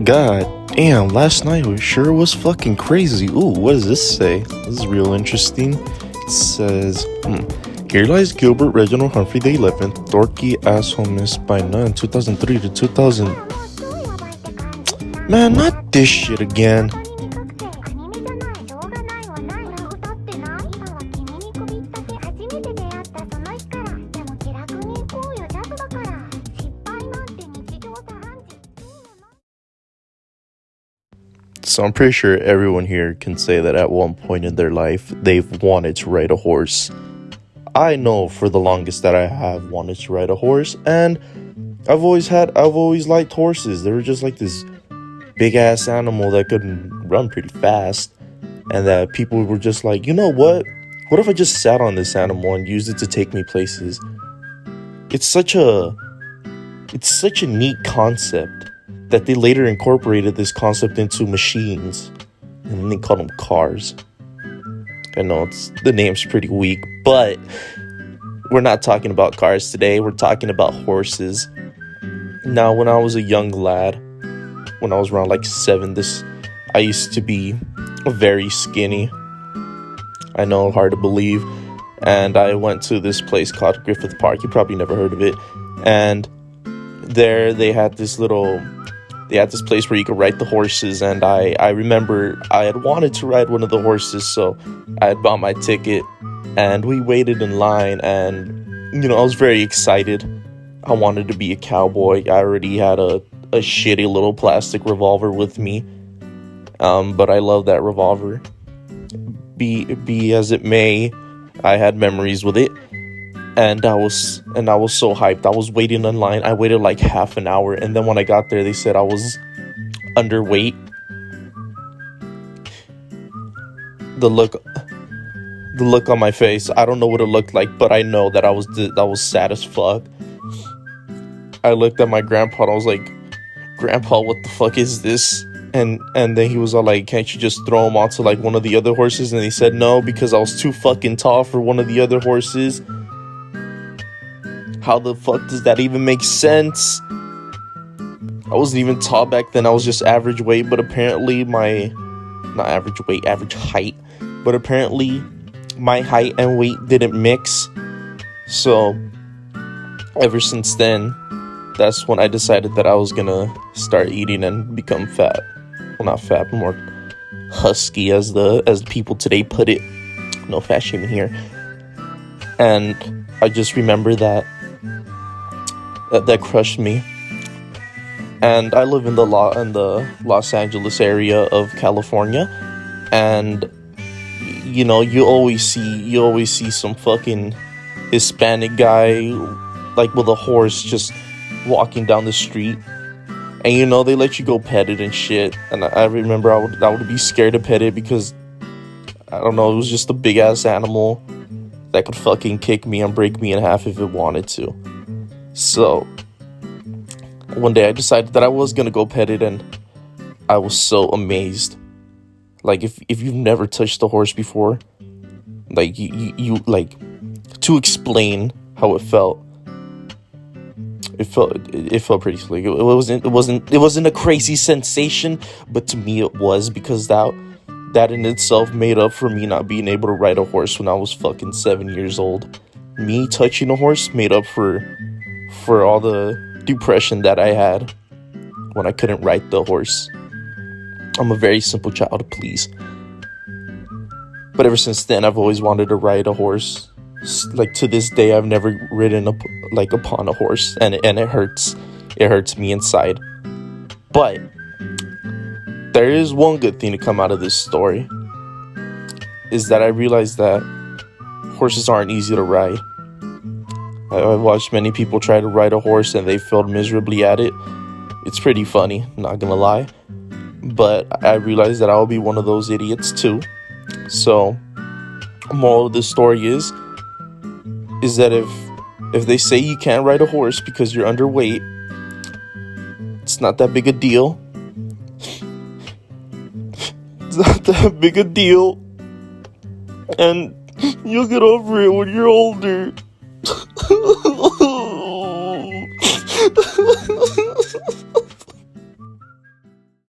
God damn, last night sure was fucking crazy. Ooh, what does this say? This is real interesting. It says, Here lies Gilbert Reginald Humphrey the 11th, dorky asshole missed by none, 2003 to 2000. Man, not this shit again. So I'm pretty sure everyone here can say that at one point in their life, they've wanted to ride a horse. I know for the longest that I have wanted to ride a horse, and I've always liked horses. They were just like this big ass animal that could run pretty fast, and that people were just like, you know what? What if I just sat on this animal and used it to take me places? It's such a neat concept that they later incorporated this concept into machines, and they called them cars. I know the name's pretty weak, but we're not talking about cars today. We're talking about horses. Now, when I was a young lad, when I was around like 7, I used to be very skinny. I know, hard to believe. And I went to this place called Griffith Park. You probably never heard of it. And there they had this place where you could ride the horses, and I remember I had wanted to ride one of the horses, so I had bought my ticket, and we waited in line, and, I was very excited. I wanted to be a cowboy. I already had a shitty little plastic revolver with me, but I love that revolver. Be as it may, I had memories with it. And I was so hyped. I was waiting in line. I waited like half an hour, and then when I got there, they said I was underweight. The look on my face, I don't know what it looked like, but I know that I was sad as fuck. I looked at my grandpa and I was like, "Grandpa, what the fuck is this?" And then he was all like, "Can't you just throw him onto like one of the other horses?" And he said no, because I was too fucking tall for one of the other horses. How the fuck does that even make sense? I wasn't even tall back then. I was just average weight, but apparently not average weight, average height. But apparently my height and weight didn't mix. So ever since then, that's when I decided that I was gonna start eating and become fat. Well, not fat, but more husky, as people today put it. No fat shaming here. And I just remember that crushed me. And I live in the Los Angeles area of California, and you always see some fucking Hispanic guy like with a horse just walking down the street, and they let you go pet it and shit. And I remember I would be scared to pet it because I don't know, it was just a big ass animal that could fucking kick me and break me in half if it wanted to. So one day I decided that I was gonna go pet it, and I was so amazed. Like, if you've never touched a horse before, like you like, to explain how it felt pretty slick. It wasn't a crazy sensation, but to me it was, because that in itself made up for me not being able to ride a horse when I was fucking 7 years old. Me touching a horse made up for all the depression that I had when I couldn't ride the horse. I'm a very simple child, please. But ever since then, I've always wanted to ride a horse. Like, to this day, I've never ridden upon a horse, and it hurts. It hurts me inside. But there is one good thing to come out of this story, is that I realized that horses aren't easy to ride. I've watched many people try to ride a horse and they failed miserably at it. It's pretty funny, not gonna lie. But I realized that I'll be one of those idiots too. So, moral of the story is that if they say you can't ride a horse because you're underweight, it's not that big a deal. It's not that big a deal. And you'll get over it when you're older.